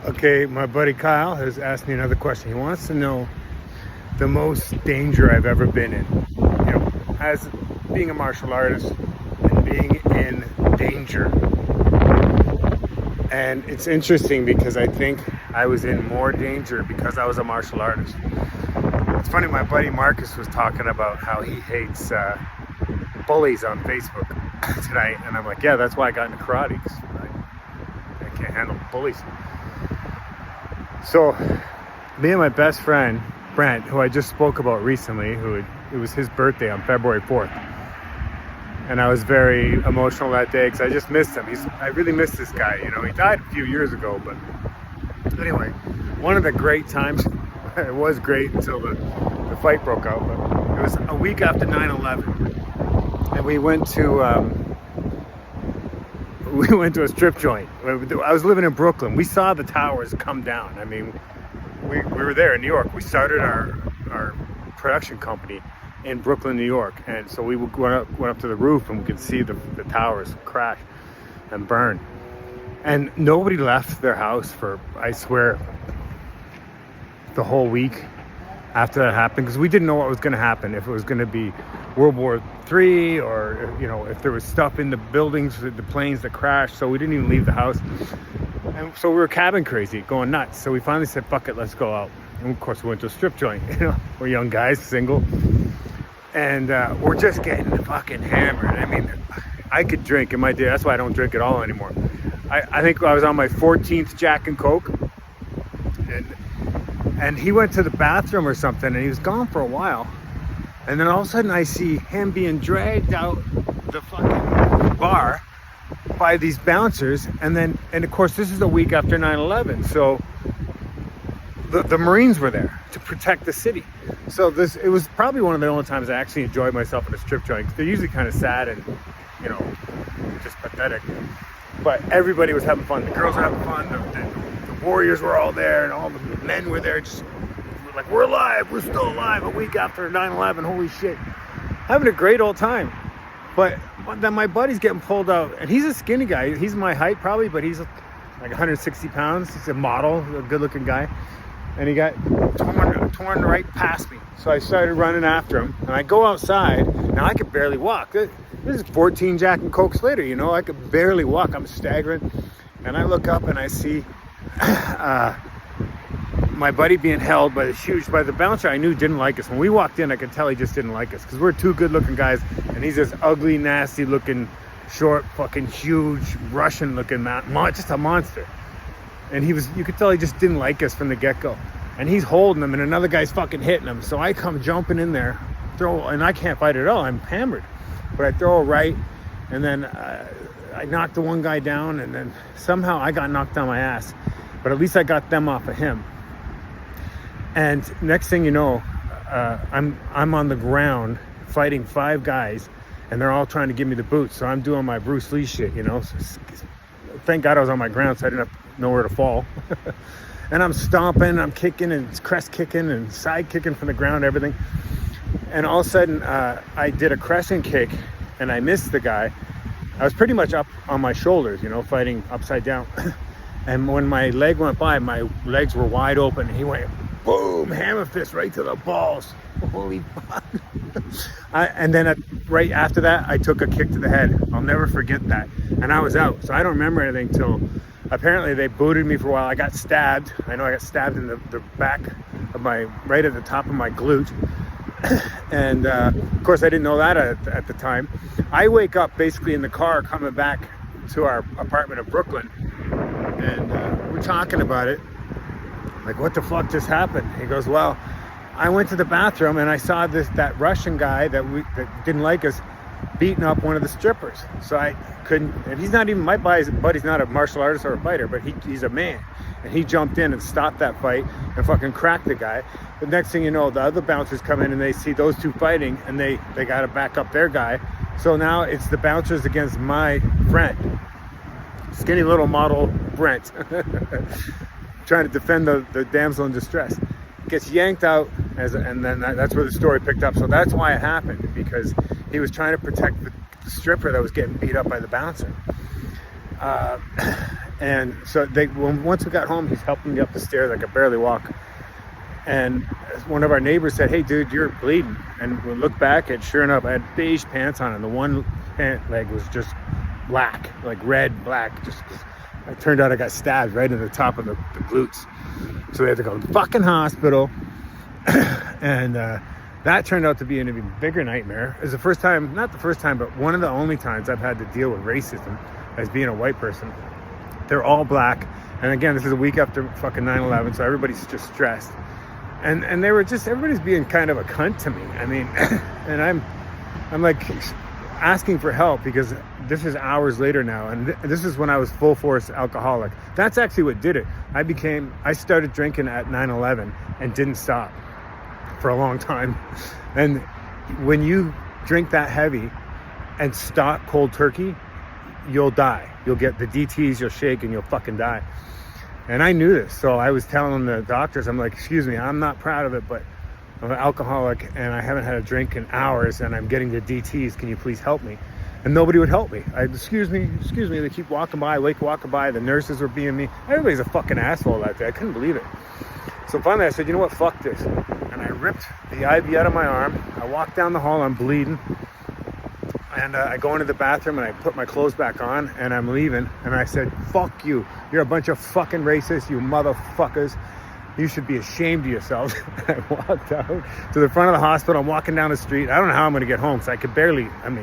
Okay, my buddy Kyle has asked me another question. He wants to know the most danger I've ever been in. You know, as being a martial artist and being in danger. And it's interesting because I think I was in more danger because I was a martial artist. It's funny, my buddy Marcus was talking about how he hates bullies on Facebook tonight. And I'm like, yeah, that's why I got into karate, because I can't handle bullies. So, me and my best friend, Brent, who I just spoke about recently, it was his birthday on February 4th. And I was very emotional that day because I just missed him. I really missed this guy. You know, he died a few years ago, but anyway, one of the great times, it was great until the fight broke out, but it was a week after 9/11. And we went to a strip joint. I was living in Brooklyn. We saw the towers come down. I mean, we were there in New York. We started our production company in Brooklyn, New York. And so we went up to the roof and we could see the towers crash and burn. And nobody left their house for, I swear, the whole week after that happened, because we didn't know what was going to happen, if it was going to be World War III or, you know, if there was stuff in the buildings, the planes that crashed. So we didn't even leave the house. And so we were cabin crazy, going nuts. So we finally said, fuck it, let's go out. And of course we went to a strip joint. You know, we're young guys, single. And we're just getting fucking hammered. I mean, I could drink in my day. That's why I don't drink at all anymore. I think I was on my 14th Jack and Coke. And he went to the bathroom or something, and he was gone for a while. And then all of a sudden I see him being dragged out the fucking bar by these bouncers. And of course, this is a week after 9/11. So the Marines were there to protect the city. So it was probably one of the only times I actually enjoyed myself at a strip joint. They're usually kind of sad and, you know, just pathetic. But everybody was having fun. The girls were having fun. The warriors were all there, and all the men were there, just like, we're alive, we're still alive a week after 9/11, holy shit. Having a great old time. But then my buddy's getting pulled out, and he's a skinny guy. He's my height probably, but he's like 160 pounds. He's a model, a good looking guy. And he got torn right past me. So I started running after him, and I go outside. Now I could barely walk. This is 14 Jack and Cokes later, you know, I could barely walk. I'm staggering. And I look up and I see my buddy being held by the bouncer I knew didn't like us. When we walked in, I could tell he just didn't like us, because we're two good looking guys, and he's this ugly, nasty looking, short, fucking huge, Russian looking just a monster. And you could tell he just didn't like us from the get-go. And he's holding him, and another guy's fucking hitting him. So I come jumping in there, and I can't fight at all. I'm hammered. But I throw a right, and then I knocked the one guy down, and then somehow I got knocked on my ass. But at least I got them off of him. And next thing you know, I'm on the ground fighting 5 guys, and they're all trying to give me the boot. So I'm doing my Bruce Lee shit, you know. So thank God I was on my ground, so I didn't have nowhere to fall. And I'm stomping, I'm kicking, and crest kicking, and side kicking from the ground, everything. And all of a sudden, I did a crescent kick, and I missed the guy. I was pretty much up on my shoulders, you know, fighting upside down. And when my leg went by, my legs were wide open, and he went, boom, hammer fist right to the balls. Holy fuck. And then right after that, I took a kick to the head. I'll never forget that. And I was out. So I don't remember anything till apparently they booted me for a while. I got stabbed. I know I got stabbed in the back of right at the top of my glute. And of course, I didn't know that at the time. I wake up basically in the car coming back to our apartment in Brooklyn. And we're talking about it. Like, what the fuck just happened? He goes, well, I went to the bathroom and I saw that Russian guy that didn't like us beating up one of the strippers. So I couldn't, and he's not even, my buddy's not a martial artist or a fighter, but he's a man. And he jumped in and stopped that fight and fucking cracked the guy. The next thing you know, the other bouncers come in and they see those two fighting, and they got to back up their guy. So now it's the bouncers against my friend, skinny little model Brent, trying to defend the damsel in distress. Gets yanked out, and then that's where the story picked up. So that's why it happened, because he was trying to protect the stripper that was getting beat up by the bouncer. And so once we got home, he's helping me up the stairs. I could barely walk. And one of our neighbors said, "Hey, dude, you're bleeding." And we looked back, and sure enough, I had beige pants on, and the one pant leg was just black, like red, black. Just it turned out I got stabbed right in the top of the glutes. So we had to go to the fucking hospital. And that turned out to be an even bigger nightmare. It was the first time, not the first time, but one of the only times I've had to deal with racism as being a white person. They're all black. And again, this is a week after fucking 9/11, so everybody's just stressed. And they were just, everybody's being kind of a cunt to me. I mean, and I'm like asking for help because this is hours later now. And this is when I was full force alcoholic. That's actually what did it. I started drinking at 9/11 and didn't stop for a long time. And when you drink that heavy and stop cold turkey, you'll die. You'll get the DTs, you'll shake, and you'll fucking die. And I knew this, so I was telling the doctors, I'm like, "Excuse me, I'm not proud of it, but I'm an alcoholic and I haven't had a drink in hours and I'm getting the DTs. Can you please help me?" And nobody would help me. Excuse me. They keep walking by, walking by. The nurses were being me. Everybody's a fucking asshole that day. I couldn't believe it. So finally I said, "You know what, fuck this." And I ripped the IV out of my arm. I walked down the hall, I'm bleeding. And I go into the bathroom and I put my clothes back on and I'm leaving. And I said, "Fuck you. You're a bunch of fucking racists, you motherfuckers. You should be ashamed of yourselves." I walked out to the front of the hospital. I'm walking down the street. I don't know how I'm going to get home because I could barely, I'm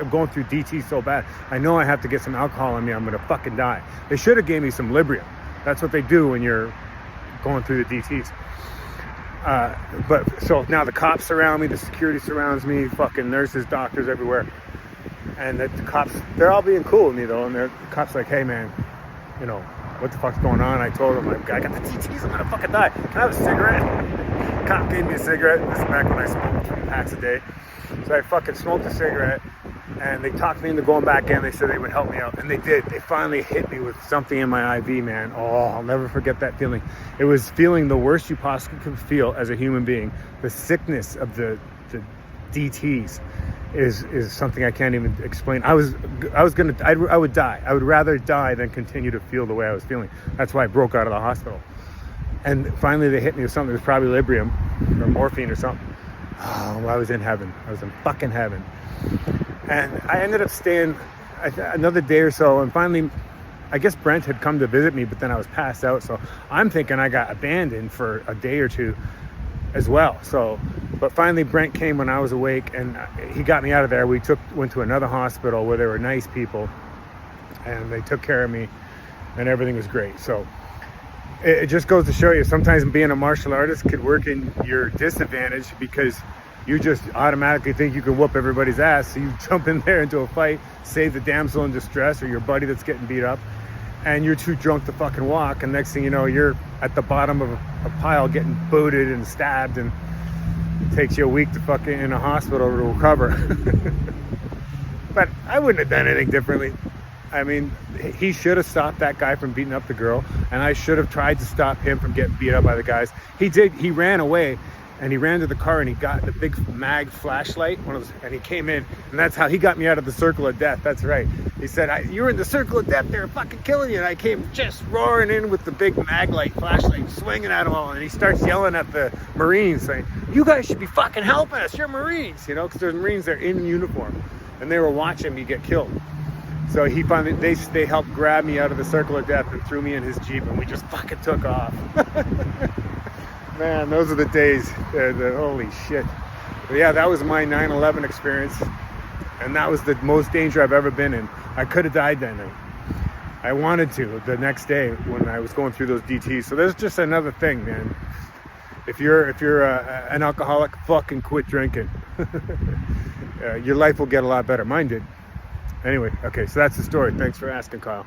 going through DT so bad. I know I have to get some alcohol on me. I'm going to fucking die. They should have gave me some Librium. That's what they do when you're going through the DTs. But so now the cops surround me. The security surrounds me. Fucking nurses, doctors everywhere. And the cops, they're all being cool with me though. And the cops like, "Hey man, you know, what the fuck's going on?" I told them, like, "I got the DTs, I'm gonna fucking die. Can I have a cigarette?" Cop gave me a cigarette. This is back when I smoked 3 packs a day. So I fucking smoked a cigarette and they talked me into going back in. They said they would help me out, and they did. They finally hit me with something in my IV, man. Oh, I'll never forget that feeling. It was feeling the worst you possibly could feel as a human being. The sickness of the DTs is something I can't even explain. I would die. I would rather die than continue to feel the way I was feeling. That's why I broke out of the hospital. And finally they hit me with something. It was probably Librium or morphine or something. Oh, I was in heaven. I was in fucking heaven. And I ended up staying another day or so, and finally I guess Brent had come to visit me, but then I was passed out, so I'm thinking I got abandoned for a day or two as well. So, but finally Brent came when I was awake and he got me out of there. We went to another hospital where there were nice people and they took care of me and everything was great. So it just goes to show you, sometimes being a martial artist could work in your disadvantage because you just automatically think you can whoop everybody's ass. So you jump in there into a fight, save the damsel in distress or your buddy that's getting beat up, and you're too drunk to fucking walk, and next thing you know, you're at the bottom of a pile getting booted and stabbed, and it takes you a week to fucking in a hospital to recover. But I wouldn't have done anything differently. I mean, he should have stopped that guy from beating up the girl, and I should have tried to stop him from getting beat up by the guys. He did. He ran away, and he ran to the car, and he got the big mag flashlight, and he came in, and that's how he got me out of the circle of death. That's right. He said, "You were in the circle of death. They were fucking killing you." And I came just roaring in with the big mag light flashlight, swinging at them all, and he starts yelling at the Marines, saying, "You guys should be fucking helping us. You're Marines," you know, because there's Marines that are in uniform, and they were watching me get killed. So he finally, they helped grab me out of the circle of death and threw me in his Jeep, and we just fucking took off. Man, those are the days. Holy shit. But yeah, that was my 9/11 experience, and that was the most danger I've ever been in. I could have died that night. I wanted to the next day when I was going through those DTs. So there's just another thing, man. If you're an alcoholic, fucking quit drinking. Your life will get a lot better. Mine did. Anyway, okay, so that's the story. Thanks for asking, Kyle.